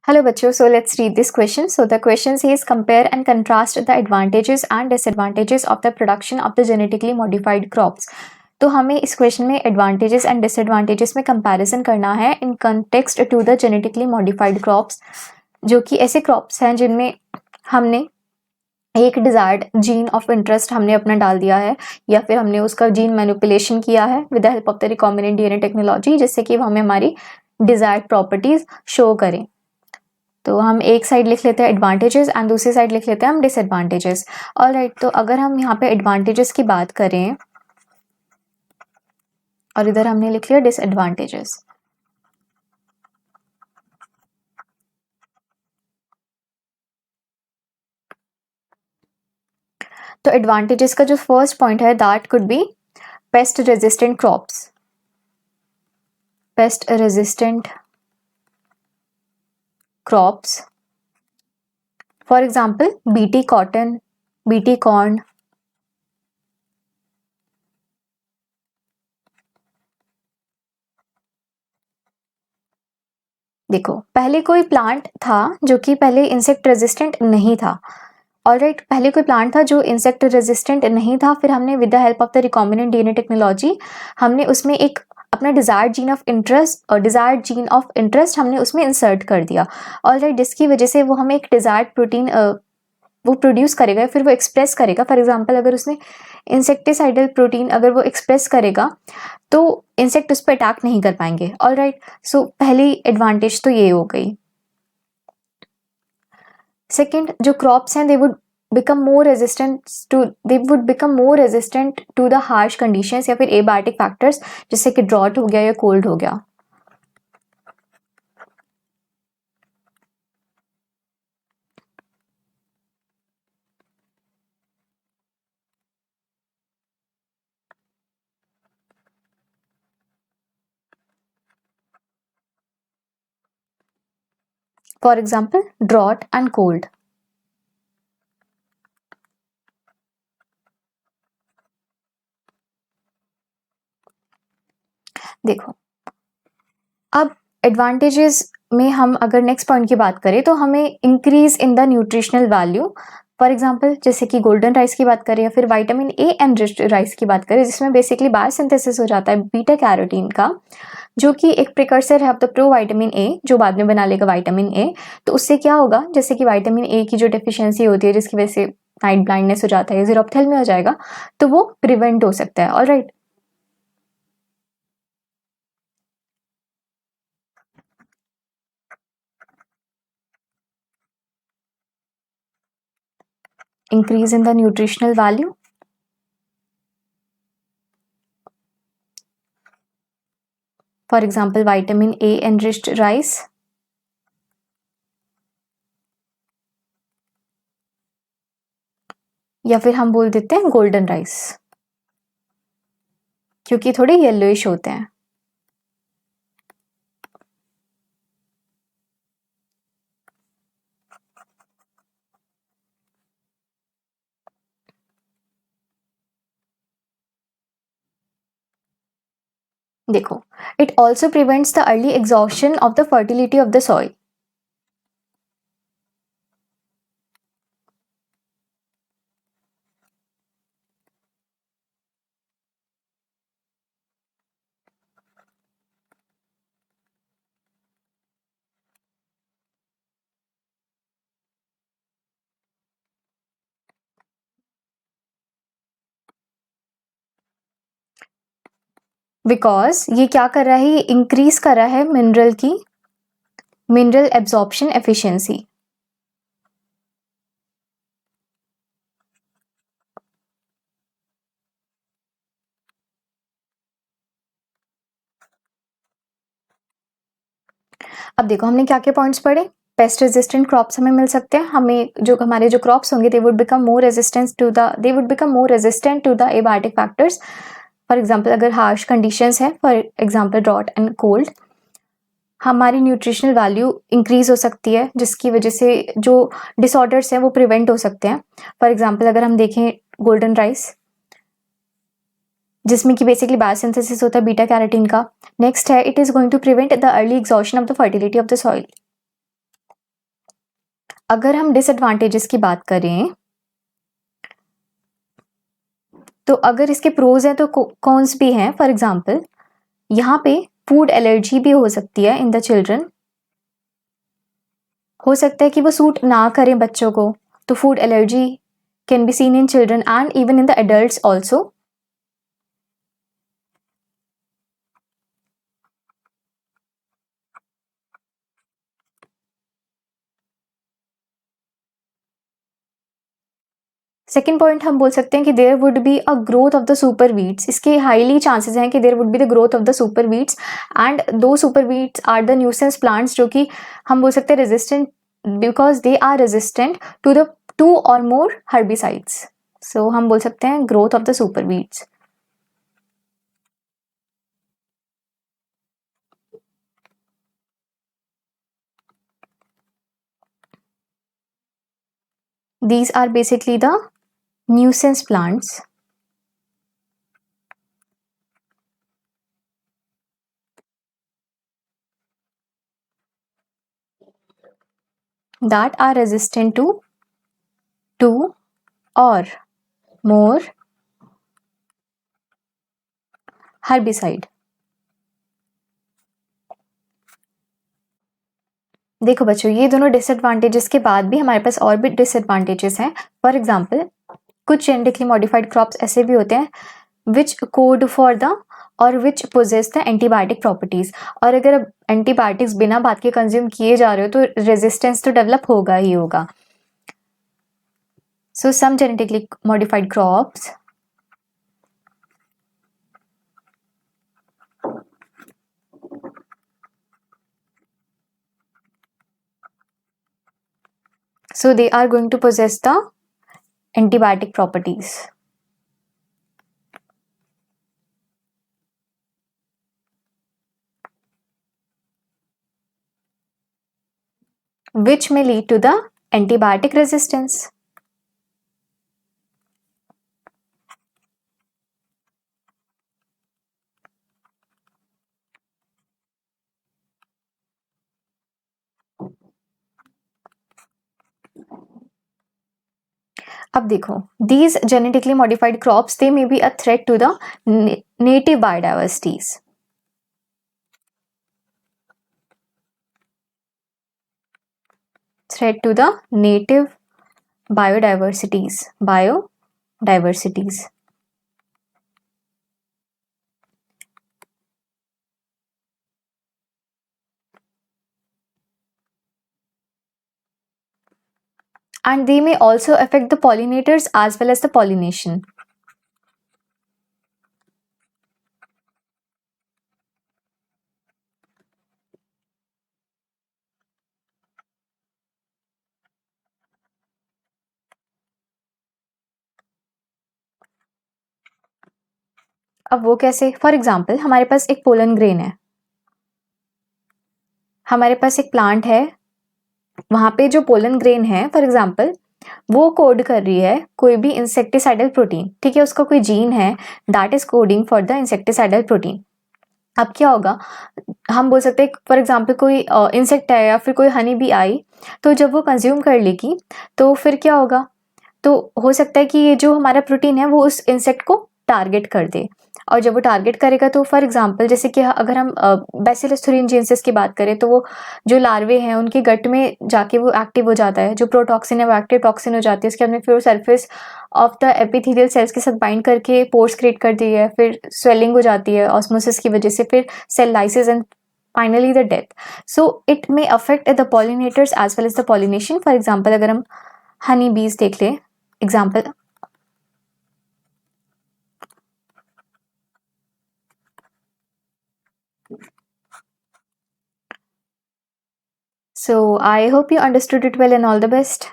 Hello बच्चों, so let's read this question. So the question says compare and contrast the advantages and disadvantages of the production of the genetically modified crops. तो हमें इस question में advantages and disadvantages में comparison करना है in context to the genetically modified crops, जो कि ऐसे क्रॉप्स हैं जिनमें हमने एक डिजायर्ड जीन ऑफ इंटरेस्ट हमने अपना डाल दिया है या फिर हमने उसका जीन मैनिपुलेशन किया है with the help of the recombinant DNA technology, जिससे कि हमें हमारी डिजायर्ड प्रॉपर्टीज शो करें। तो हम एक साइड लिख लेते हैं एडवांटेजेस एंड दूसरी साइड लिख लेते हैं हम डिसएडवांटेजेस। ऑलराइट, तो अगर हम यहाँ पे एडवांटेजेस की बात करें और इधर हमने लिख लिया डिसएडवांटेजेस, तो एडवांटेजेस का जो फर्स्ट पॉइंट है that could be pest resistant crops, pest resistant crops, for example BT cotton, BT corn, देखो पहले कोई प्लांट था जो कि पहले इंसेक्ट रेजिस्टेंट नहीं था। ऑलराइट, पहले कोई प्लांट था जो इंसेक्ट रेजिस्टेंट नहीं था, फिर हमने with the help of the recombinant DNA technology हमने उसमें एक अपना डिजायर्ड जीन ऑफ इंटरेस्ट हमने उसमें इंसर्ट कर दिया। ऑलराइट, जिसकी वजह से वो हमें एक डिजायर्ड प्रोटीन वो प्रोड्यूस करेगा, फिर वो एक्सप्रेस करेगा। फॉर एग्जाम्पल अगर उसने इंसेक्टिसाइडल प्रोटीन अगर वो एक्सप्रेस करेगा तो इंसेक्ट उस पर अटैक नहीं कर पाएंगे। ऑलराइट, सो पहली एडवांटेज तो ये हो गई। सेकेंड, जो क्रॉप्स हैं they would become more resistant to the harsh conditions या फिर एबायोटिक फैक्टर्स, जैसे कि ड्रॉट हो गया या कोल्ड हो गया। For example drought and cold. देखो अब एडवांटेजेस में हम अगर नेक्स्ट पॉइंट की बात करें तो हमें increase in the nutritional value, for example जैसे कि गोल्डन राइस की बात करें या फिर विटामिन ए एनरिच्ड राइस की बात करें, जिसमें बेसिकली बायोसिंथेसिस हो जाता है बीटा कैरोटीन का, जो कि एक प्रिकर्सर है of the pro vitamin A, जो बाद में बना लेगा विटामिन ए। तो उससे क्या होगा, जैसे कि विटामिन ए की जो डेफिशिएंसी होती है जिसकी वजह से नाइट ब्लाइंडनेस हो जाता है, जीरोप्थेल्मिया हो जाएगा, तो वो प्रिवेंट हो सकता है। Alright, increase in the nutritional value, for example vitamin A enriched rice, या फिर हम बोल देते हैं गोल्डन राइस, क्योंकि थोड़े येलोइश होते हैं। देखो, it also prevents the early exhaustion of the fertility of the soil. Because ये क्या कर रहा है, ये इंक्रीज कर रहा है मिनरल एब्जॉर्प्शन एफिशिएंसी। अब देखो हमने क्या क्या पॉइंट्स पढ़े। पेस्ट रेजिस्टेंट क्रॉप्स हमें मिल सकते हैं, हमें जो हमारे जो क्रॉप्स होंगे they would become more resistant to the abiotic factors. For example अगर हार्श कंडीशंस है, for example drought and cold, हमारी न्यूट्रिशनल वैल्यू इंक्रीज हो सकती है, जिसकी वजह से जो डिसऑर्डर्स हैं वो प्रिवेंट हो सकते हैं। फॉर एग्जाम्पल अगर हम देखें गोल्डन राइस, जिसमें कि बेसिकली बायोसिंथेसिस होता है बीटा कैरोटीन का। नेक्स्ट है, it is going to prevent the early exhaustion of the fertility of the soil. अगर हम डिसएडवांटेजेस की बात करें तो अगर इसके प्रोज हैं तो कॉन्स भी हैं। फॉर एग्जांपल यहाँ पे फूड एलर्जी भी हो सकती है इन द चिल्ड्रन, हो सकता है कि वो सूट ना करें बच्चों को, तो food allergy can be seen in children and even in the adults also. Second point हम बोल सकते हैं कि there would be a growth of the super weeds, इसके हाईली चांसेस हैं कि there would be the growth of the super weeds and though super weeds are the nuisance plants, जो कि हम बोल सकते हैं resistant because they are resistant to the 2 or more herbicides। सो हम बोल सकते हैं growth of the super weeds. These are basically the nuisance plants that are resistant to 2 or more herbicide। देखो बच्चों, ये दोनों डिसएडवांटेजेस के बाद भी हमारे पास और भी डिसएडवांटेजेस हैं। फॉर एग्जांपल कुछ जेनेटिकली मॉडिफाइड क्रॉप्स ऐसे भी होते हैं विच कोड फॉर द और विच पोजेस द एंटीबायोटिक प्रॉपर्टीज, और अगर एंटीबायोटिक्स बिना बात के कंज्यूम किए जा रहे हो तो रेजिस्टेंस तो डेवलप होगा ही होगा। So some genetically modified crops so they are going to possess the antibiotic properties which may lead to the antibiotic resistance। अब देखो, these genetically modified crops they may be a threat to the native biodiversities। threat to the native biodiversities। And they may also affect the pollinators as well as the pollination। अब वो कैसे? For example हमारे पास एक pollen grain है, हमारे पास एक plant है, वहां पे जो पोलन ग्रेन है फॉर एग्जाम्पल वो कोड कर रही है कोई भी इंसेक्टिसाइडल प्रोटीन, ठीक है, उसका कोई जीन है that is coding for the insecticidal protein. अब क्या होगा, हम बोल सकते हैं फॉर एग्जाम्पल कोई इंसेक्ट है या फिर कोई हनी बी आई, तो जब वो कंज्यूम कर लेगी तो फिर क्या होगा, तो हो सकता है कि ये जो हमारा प्रोटीन है वो उस इंसेक्ट को टारगेट कर दे, और जब वो टारगेट करेगा तो फॉर एग्जांपल जैसे कि अगर हम बैसिलस थुरिनजेंसिस की बात करें तो वो जो लार्वे हैं उनके गट में जाके वो एक्टिव हो जाता है, जो प्रोटॉक्सिन है वो एक्टिव टॉक्सिन हो जाती है, उसके बाद में फिर वो surface of the epithelial cells के साथ बाइंड करके पोर्स क्रिएट करती है, फिर स्वेलिंग हो जाती है ऑस्मोसिस की वजह से, फिर cell lysis and finally the death. So it may affect the pollinators as well as the pollination. For example अगर हम हनी बीज देख लें example, so I hope you understood it well and all the best।